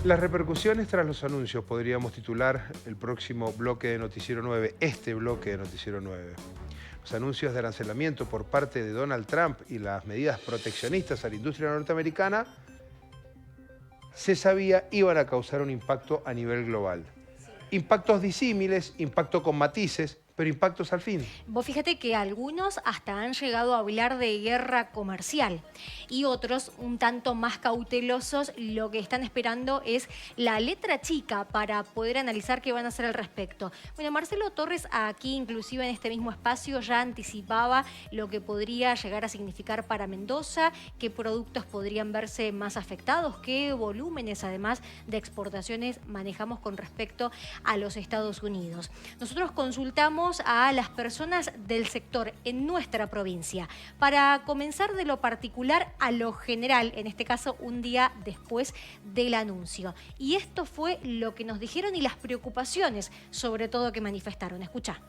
Las repercusiones tras los anuncios podríamos titular el próximo bloque de Noticiero 9, este bloque de Noticiero 9. Los anuncios de arancelamiento por parte de Donald Trump y las medidas proteccionistas a la industria norteamericana se sabía iban a causar un impacto a nivel global. Impactos disímiles, impacto con matices, pero impactos al fin. Vos fíjate que algunos hasta han llegado a hablar de guerra comercial y otros, un tanto más cautelosos, lo que están esperando es la letra chica para poder analizar qué van a hacer al respecto. Bueno, Marcelo Torres aquí, inclusive en este mismo espacio, ya anticipaba lo que podría llegar a significar para Mendoza, qué productos podrían verse más afectados, qué volúmenes además de exportaciones manejamos con respecto a los Estados Unidos. Nosotros consultamos a las personas del sector en nuestra provincia para comenzar de lo particular a lo general, en este caso un día después del anuncio. Y esto fue lo que nos dijeron y las preocupaciones sobre todo que manifestaron. Escuchá.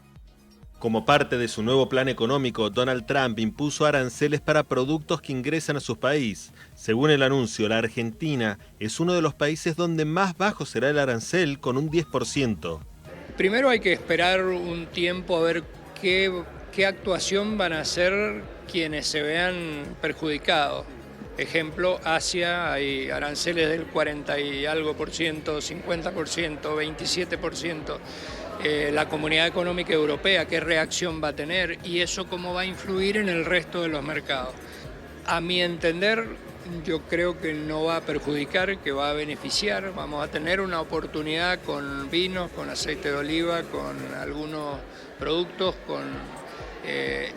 Como parte de su nuevo plan económico, Donald Trump impuso aranceles para productos que ingresan a su país. Según el anuncio, la Argentina es uno de los países donde más bajo será el arancel, con un 10%. Primero hay que esperar un tiempo a ver qué actuación van a hacer quienes se vean perjudicados. Ejemplo, Asia, hay aranceles del 40 y algo por ciento, 50%, 27%. La Comunidad Económica Europea, qué reacción va a tener y eso cómo va a influir en el resto de los mercados. A mi entender, yo creo que no va a perjudicar, que va a beneficiar. Vamos a tener una oportunidad con vinos, con aceite de oliva, con algunos productos,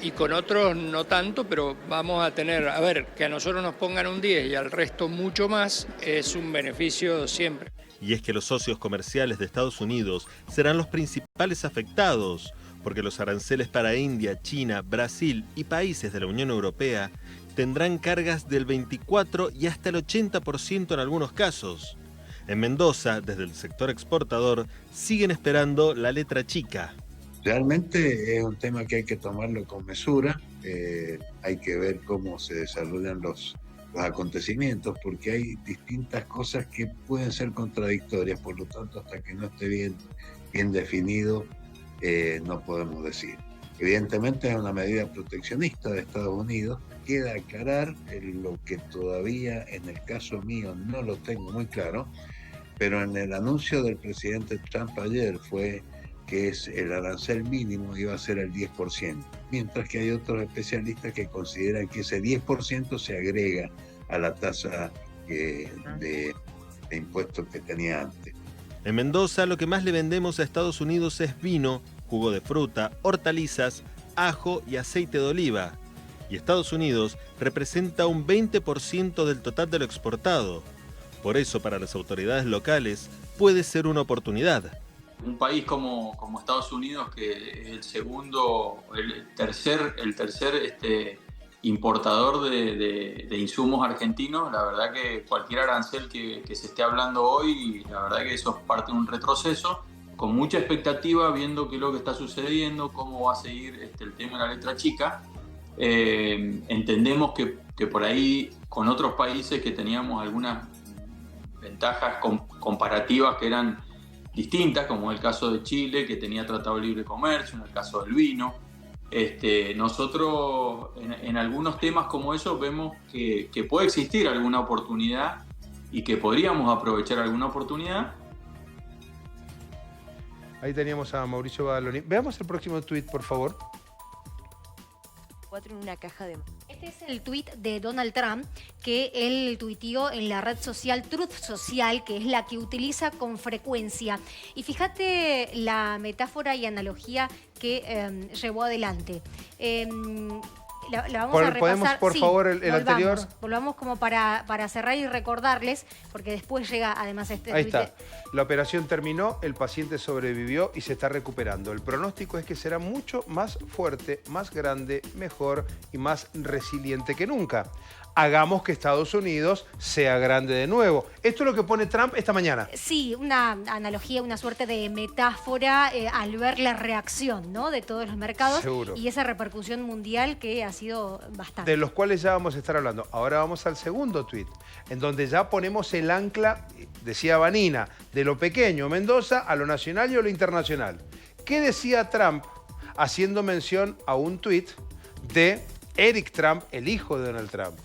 y con otros no tanto, pero vamos a tener, a ver, que a nosotros nos pongan un 10 y al resto mucho más, es un beneficio siempre. Y es que los socios comerciales de Estados Unidos serán los principales afectados, porque los aranceles para India, China, Brasil y países de la Unión Europea tendrán cargas del 24 y hasta el 80% en algunos casos. En Mendoza, desde el sector exportador, siguen esperando la letra chica. Realmente es un tema que hay que tomarlo con mesura, hay que ver cómo se desarrollan los acontecimientos, porque hay distintas cosas que pueden ser contradictorias, por lo tanto, hasta que no esté bien definido, no podemos decir. Evidentemente es una medida proteccionista de Estados Unidos. Queda aclarar lo que todavía en el caso mío no lo tengo muy claro, pero en el anuncio del presidente Trump ayer fue que el arancel mínimo iba a ser el 10%, mientras que hay otros especialistas que consideran que ese 10% se agrega a la tasa de impuestos que tenía antes. En Mendoza lo que más le vendemos a Estados Unidos es vino, jugo de fruta, hortalizas, ajo y aceite de oliva. Y Estados Unidos representa un 20% del total de lo exportado. Por eso, para las autoridades locales, puede ser una oportunidad. Un país como Estados Unidos, que es el tercer importador de insumos argentinos, la verdad que cualquier arancel que se esté hablando hoy, la verdad que eso es parte de un retroceso, con mucha expectativa, viendo qué es lo que está sucediendo, cómo va a seguir el tema de la letra chica. Entendemos que por ahí, con otros países que teníamos algunas ventajas comparativas que eran distintas, como el caso de Chile, que tenía tratado de libre comercio, en el caso del vino. Nosotros en algunos temas como esos vemos que puede existir alguna oportunidad y que podríamos aprovechar alguna oportunidad. Ahí teníamos a Mauricio Badaloni. Veamos el próximo tuit, por favor. En una caja de... Este es el tuit de Donald Trump que él tuiteó en la red social Truth Social, que es la que utiliza con frecuencia. Y fíjate la metáfora y analogía que llevó adelante. La vamos a repasar. ¿Podemos, por favor, el anterior? Volvamos como para cerrar y recordarles, porque después llega además este Ahí tuit. está. La operación terminó, el paciente sobrevivió y se está recuperando. El pronóstico es que será mucho más fuerte, más grande, mejor y más resiliente que nunca. hagamos que Estados Unidos sea grande de nuevo. Esto es lo que pone Trump esta mañana. Sí, una analogía, una suerte de metáfora al ver la reacción, ¿no?, de todos los mercados. Seguro. Y esa repercusión mundial que ha sido bastante. De los cuales ya vamos a estar hablando. Ahora vamos al segundo tuit, en donde ya ponemos el ancla, decía Vanina, de lo pequeño, Mendoza, a lo nacional y a lo internacional. ¿Qué decía Trump haciendo mención a un tuit de Eric Trump, el hijo de Donald Trump?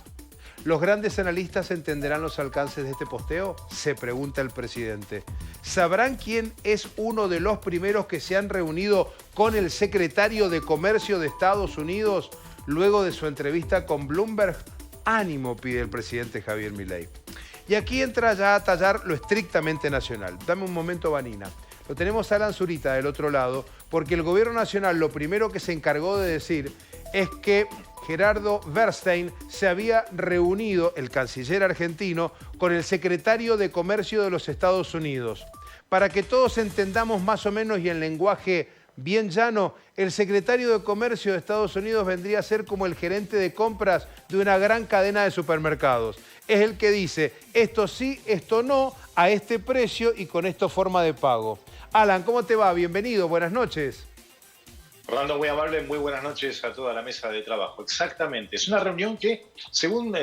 ¿Los grandes analistas entenderán los alcances de este posteo?, se pregunta el presidente. ¿Sabrán quién es uno de los primeros que se han reunido con el secretario de Comercio de Estados Unidos luego de su entrevista con Bloomberg? Ánimo, pide el presidente Javier Milei. Y aquí entra ya a tallar lo estrictamente nacional. Dame un momento, Vanina. Lo tenemos a Alan Zurita del otro lado, porque el gobierno nacional lo primero que se encargó de decir es que Gerardo Bernstein se había reunido, el canciller argentino, con el secretario de Comercio de los Estados Unidos. Para que todos entendamos más o menos y en lenguaje bien llano, el secretario de Comercio de Estados Unidos vendría a ser como el gerente de compras de una gran cadena de supermercados. Es el que dice, esto sí, esto no, a este precio y con esta forma de pago. Alan, ¿cómo te va? Bienvenido, buenas noches. Rolando, muy amable, muy buenas noches a toda la mesa de trabajo. Exactamente, es una reunión que, según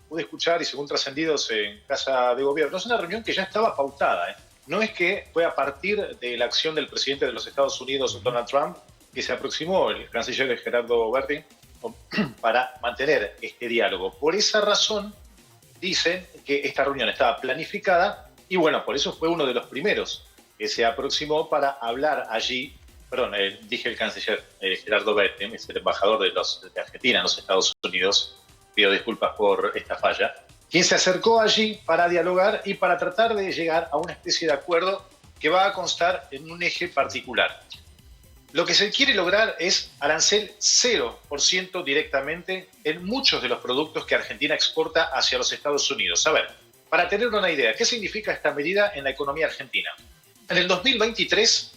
pude escuchar y según trascendidos en Casa de Gobierno, es una reunión que ya estaba pautada. No es que fue a partir de la acción del presidente de los Estados Unidos, Donald Trump, que se aproximó el canciller Gerardo Bernstein para mantener este diálogo. Por esa razón, dicen que esta reunión estaba planificada y bueno, por eso fue uno de los primeros que se aproximó para hablar allí. Perdón, dije el canciller Gerardo Bernstein, es el embajador de Argentina en los Estados Unidos. Pido disculpas por esta falla. Quien se acercó allí para dialogar y para tratar de llegar a una especie de acuerdo que va a constar en un eje particular. Lo que se quiere lograr es arancel 0% directamente en muchos de los productos que Argentina exporta hacia los Estados Unidos. A ver, para tener una idea, ¿qué significa esta medida en la economía argentina? En el 2023,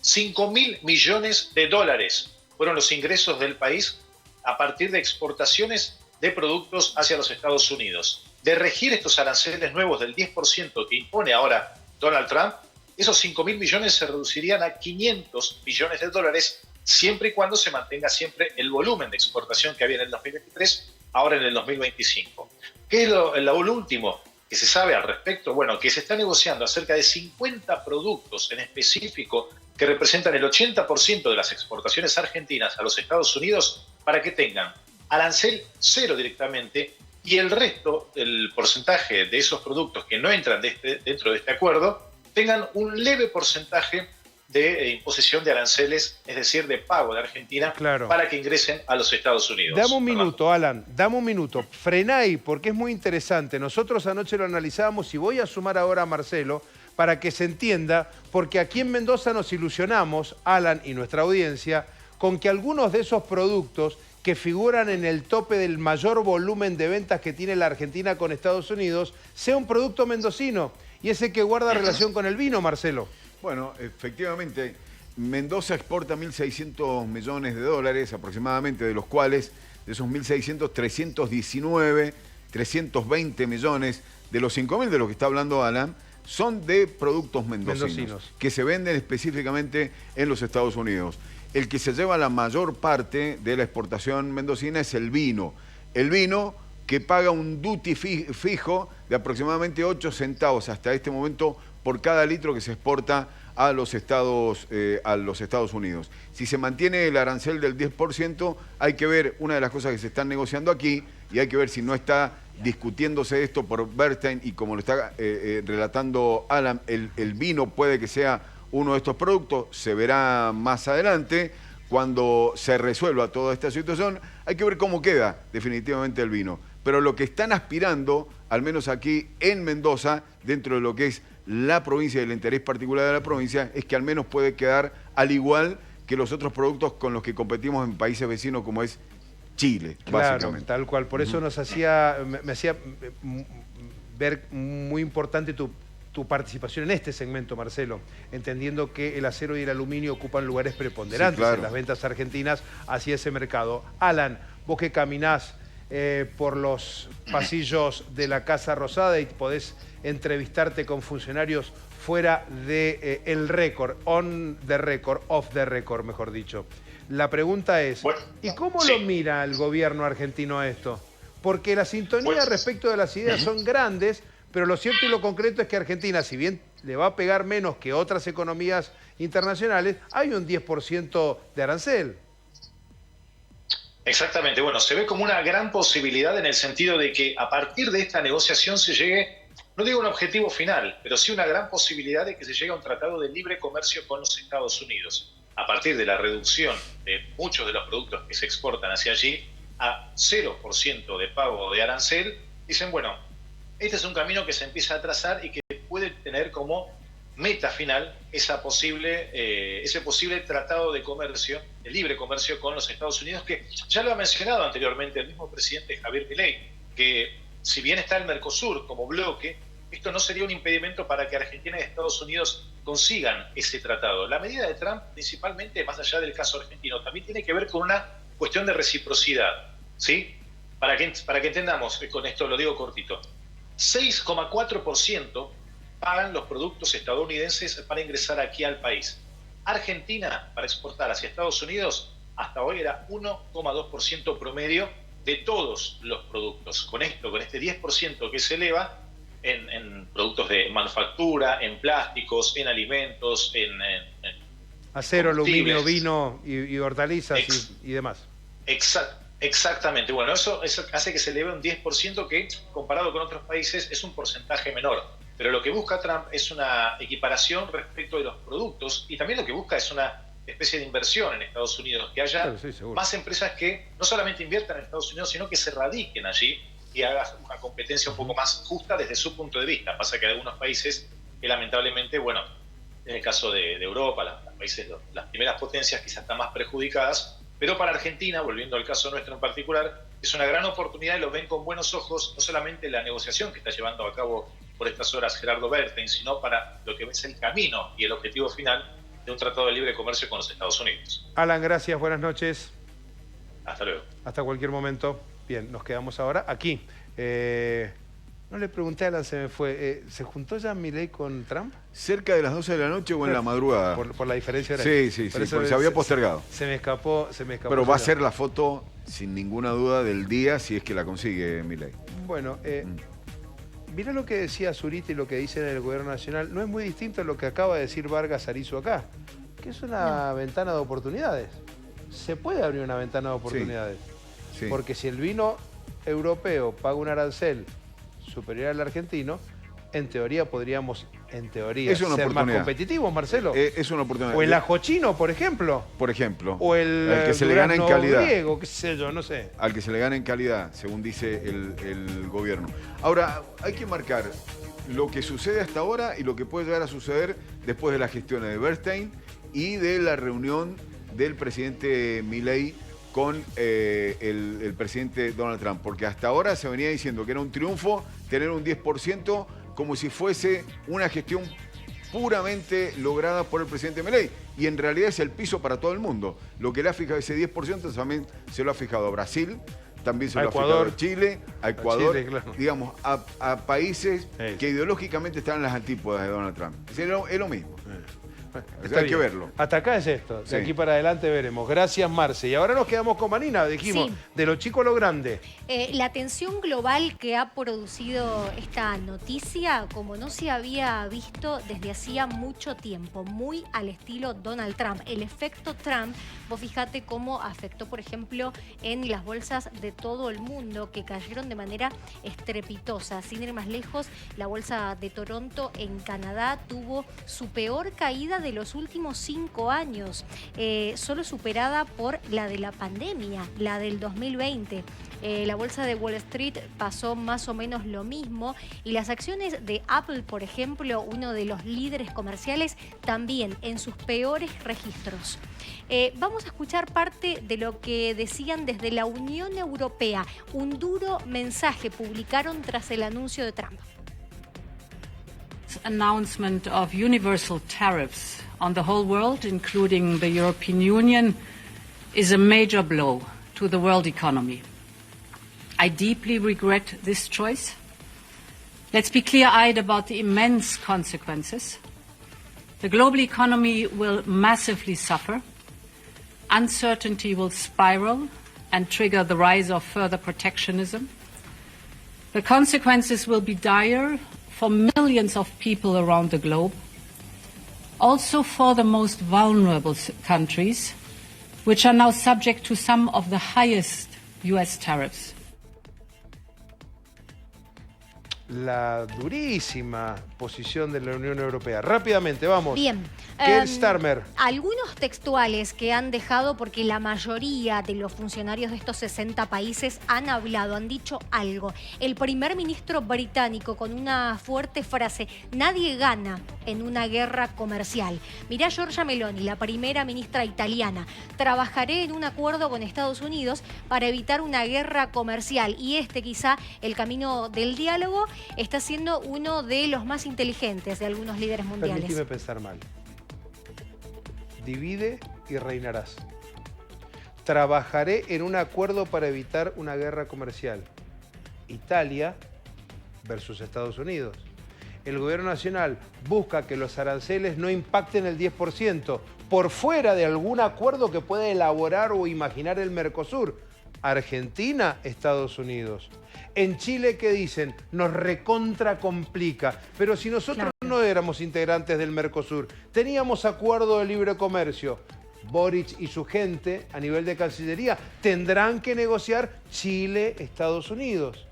5.000 millones de dólares fueron los ingresos del país a partir de exportaciones de productos hacia los Estados Unidos. De regir estos aranceles nuevos del 10% que impone ahora Donald Trump, esos 5.000 millones se reducirían a 500 millones de dólares siempre y cuando se mantenga siempre el volumen de exportación que había en el 2023, ahora en el 2025. ¿Qué es lo último que se sabe al respecto? Bueno, que se está negociando acerca de 50 productos en específico que representan el 80% de las exportaciones argentinas a los Estados Unidos para que tengan arancel 0 directamente y el resto, el porcentaje de esos productos que no entran dentro de este acuerdo, tengan un leve porcentaje de imposición de aranceles, es decir, de pago de Argentina, claro, para que ingresen a los Estados Unidos. Dame un minuto, Alan, dame un minuto. Frená ahí, porque es muy interesante. Nosotros anoche lo analizábamos y voy a sumar ahora a Marcelo para que se entienda, porque aquí en Mendoza nos ilusionamos, Alan y nuestra audiencia, con que algunos de esos productos que figuran en el tope del mayor volumen de ventas que tiene la Argentina con Estados Unidos, sea un producto mendocino. Y ese que guarda relación con el vino, Marcelo. Bueno, efectivamente, Mendoza exporta 1.600 millones de dólares aproximadamente, de los cuales, de esos 1.600, 319, 320 millones, de los 5.000 de los que está hablando Alan, son de productos mendocinos, que se venden específicamente en los Estados Unidos. El que se lleva la mayor parte de la exportación mendocina es el vino. El vino que paga un duty fijo de aproximadamente 8 centavos hasta este momento por cada litro que se exporta a los Estados Unidos. Si se mantiene el arancel del 10%, hay que ver una de las cosas que se están negociando aquí y hay que ver si no está discutiéndose esto por Bernstein y como lo está relatando Alan, el vino puede que sea uno de estos productos, se verá más adelante. Cuando se resuelva toda esta situación, hay que ver cómo queda definitivamente el vino. Pero lo que están aspirando, al menos aquí en Mendoza, dentro de lo que es la provincia y el interés particular de la provincia, es que al menos puede quedar al igual que los otros productos con los que competimos en países vecinos como es Chile, básicamente. Claro, tal cual. Por eso me hacía ver muy importante tu participación en este segmento, Marcelo, entendiendo que el acero y el aluminio ocupan lugares preponderantes en las ventas argentinas hacia ese mercado. Alan, vos que caminás por los pasillos de la Casa Rosada y podés entrevistarte con funcionarios fuera de el récord, on the record, off the record, mejor dicho. La pregunta es, bueno, ¿y cómo lo mira el gobierno argentino a esto? Porque la sintonía respecto de las ideas son grandes, pero lo cierto y lo concreto es que Argentina, si bien le va a pegar menos que otras economías internacionales, hay un 10% de arancel. Exactamente, bueno, se ve como una gran posibilidad en el sentido de que a partir de esta negociación se llegue, no digo un objetivo final, pero sí una gran posibilidad de que se llegue a un tratado de libre comercio con los Estados Unidos. A partir de la reducción de muchos de los productos que se exportan hacia allí a 0% de pago de arancel, dicen, bueno, este es un camino que se empieza a trazar y que puede tener como meta final ese posible tratado de comercio, de libre comercio con los Estados Unidos, que ya lo ha mencionado anteriormente el mismo presidente Javier Milei, que si bien está el Mercosur como bloque, esto no sería un impedimento para que Argentina y Estados Unidos consigan ese tratado. La medida de Trump, principalmente, más allá del caso argentino, también tiene que ver con una cuestión de reciprocidad, ¿sí? Para que entendamos, con esto lo digo cortito, 6,4% pagan los productos estadounidenses para ingresar aquí al país. Argentina, para exportar hacia Estados Unidos, hasta hoy era 1,2% promedio de todos los productos. Con esto, con este 10% que se eleva en productos de manufactura, en plásticos, en alimentos, en acero, aluminio, vino y hortalizas y demás. Exactamente. Bueno, eso hace que se eleve un 10% que, comparado con otros países, es un porcentaje menor. Pero lo que busca Trump es una equiparación respecto de los productos y también lo que busca es una especie de inversión en Estados Unidos, que haya más empresas que no solamente inviertan en Estados Unidos, sino que se radiquen allí y hagan una competencia un poco más justa desde su punto de vista. Pasa que hay algunos países que lamentablemente, bueno, en el caso de Europa, las primeras potencias quizás están más perjudicadas, pero para Argentina, volviendo al caso nuestro en particular, es una gran oportunidad y lo ven con buenos ojos, no solamente la negociación que está llevando a cabo por estas horas Gerardo Bertein, sino para lo que es el camino y el objetivo final de un tratado de libre comercio con los Estados Unidos. Alan, gracias, buenas noches. Hasta luego. Hasta cualquier momento. Bien, nos quedamos ahora aquí. No le pregunté a Alan, se me fue. ¿Se juntó ya Milei con Trump? ¿Cerca de las 12 de la noche o en la madrugada? Por la diferencia de Sí, porque se había postergado. Se me escapó. Pero va a ser la foto, sin ninguna duda, del día, si es que la consigue Milei. Bueno, mirá lo que decía Zurita y lo que dice en el Gobierno Nacional. No es muy distinto a lo que acaba de decir Vargas Arizo acá, que es una ventana de oportunidades. Se puede abrir una ventana de oportunidades. Sí. Porque si el vino europeo paga un arancel superior al argentino, en teoría podríamos, ser más competitivos, Marcelo. Es una oportunidad. O el ajo chino, por ejemplo. O el que se le gana en calidad. Griego, qué sé yo, no sé. Al que se le gana en calidad, según dice el gobierno. Ahora, hay que marcar lo que sucede hasta ahora y lo que puede llegar a suceder después de las gestiones de Bertein y de la reunión del presidente Milei con el presidente Donald Trump, porque hasta ahora se venía diciendo que era un triunfo tener un 10% como si fuese una gestión puramente lograda por el presidente Milei, y en realidad es el piso para todo el mundo. Lo que le ha fijado ese 10% también se lo ha fijado a Brasil, también se lo ha fijado a Chile, a Ecuador, Chile, claro. Digamos, a países que ideológicamente están en las antípodas de Donald Trump. Es lo mismo. Hay que verlo. Hasta acá es esto. De aquí para adelante veremos. Gracias, Marce. Y ahora nos quedamos con Marina. Dijimos, de lo chico a lo grande. La tensión global que ha producido esta noticia, como no se había visto desde hacía mucho tiempo, muy al estilo Donald Trump. El efecto Trump, vos fíjate cómo afectó, por ejemplo, en las bolsas de todo el mundo, que cayeron de manera estrepitosa. Sin ir más lejos, la bolsa de Toronto en Canadá tuvo su peor caída de los últimos 5 años, solo superada por la de la pandemia, la del 2020. La bolsa de Wall Street pasó más o menos lo mismo y las acciones de Apple, por ejemplo, uno de los líderes comerciales, también en sus peores registros. Vamos a escuchar parte de lo que decían desde la Unión Europea. Un duro mensaje publicaron tras el anuncio de Trump. Announcement of universal tariffs on the whole world, including the European Union, is a major blow to the world economy. I deeply regret this choice. Let's be clear-eyed about the immense consequences. The global economy will massively suffer. Uncertainty will spiral and trigger the rise of further protectionism. The consequences will be dire for millions of people around the globe, also for the most vulnerable countries, which are now subject to some of the highest US tariffs. La durísima posición de la Unión Europea. Rápidamente, vamos. Bien. Keir Starmer. Algunos textuales que han dejado, porque la mayoría de los funcionarios de estos 60 países han hablado, han dicho algo. El primer ministro británico con una fuerte frase: nadie gana en una guerra comercial. Mirá Giorgia Meloni, la primera ministra italiana: trabajaré en un acuerdo con Estados Unidos para evitar una guerra comercial. Y quizá el camino del diálogo, está siendo uno de los más inteligentes de algunos líderes mundiales. Permíteme pensar mal. Divide y reinarás. Trabajaré en un acuerdo para evitar una guerra comercial. Italia versus Estados Unidos. El gobierno nacional busca que los aranceles no impacten el 10% por fuera de algún acuerdo que pueda elaborar o imaginar el Mercosur. Argentina, Estados Unidos. En Chile, ¿qué dicen? Nos recontra complica. Pero si nosotros no éramos integrantes del Mercosur, teníamos acuerdo de libre comercio. Boric y su gente, a nivel de Cancillería, tendrán que negociar Chile, Estados Unidos.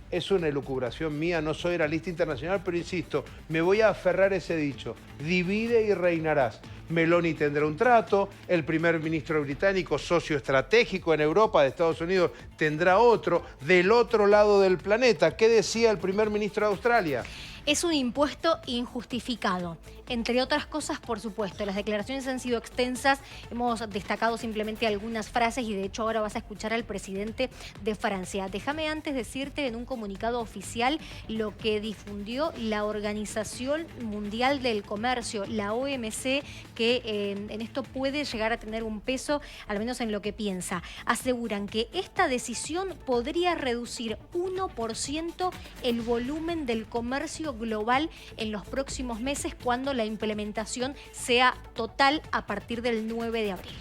Es una elucubración mía, no soy analista internacional, pero insisto, me voy a aferrar a ese dicho: divide y reinarás. Meloni tendrá un trato, el primer ministro británico, socio estratégico en Europa de Estados Unidos, tendrá otro. Del otro lado del planeta, ¿qué decía el primer ministro de Australia? Es un impuesto injustificado. Entre otras cosas, por supuesto, las declaraciones han sido extensas. Hemos destacado simplemente algunas frases y de hecho ahora vas a escuchar al presidente de Francia. Déjame antes decirte en un comunicado oficial lo que difundió la Organización Mundial del Comercio, la OMC, que en esto puede llegar a tener un peso, al menos en lo que piensa. Aseguran que esta decisión podría reducir 1% el volumen del comercio global en los próximos meses, cuando la implementación sea total a partir del 9 de abril.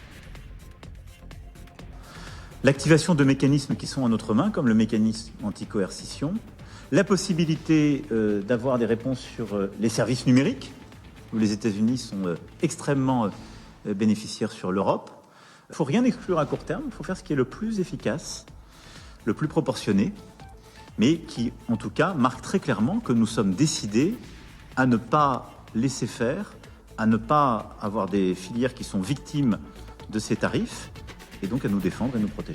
L'activation de mécanismes qui sont en notre main, comme le mécanisme anti-coercition, la possibilité d'avoir des réponses sur les services numériques, où les États-Unis sont extrêmement bénéficiaires sur l'Europe. Il ne faut rien exclure à court terme, il faut faire ce qui est le plus efficace, le plus proportionné, mais qui, en tout cas, marque très clairement que nous sommes décidés à ne pas laisser faire, à ne pas avoir des filières qui sont victimes de ces tarifs, et donc à nous défendre et nous protéger.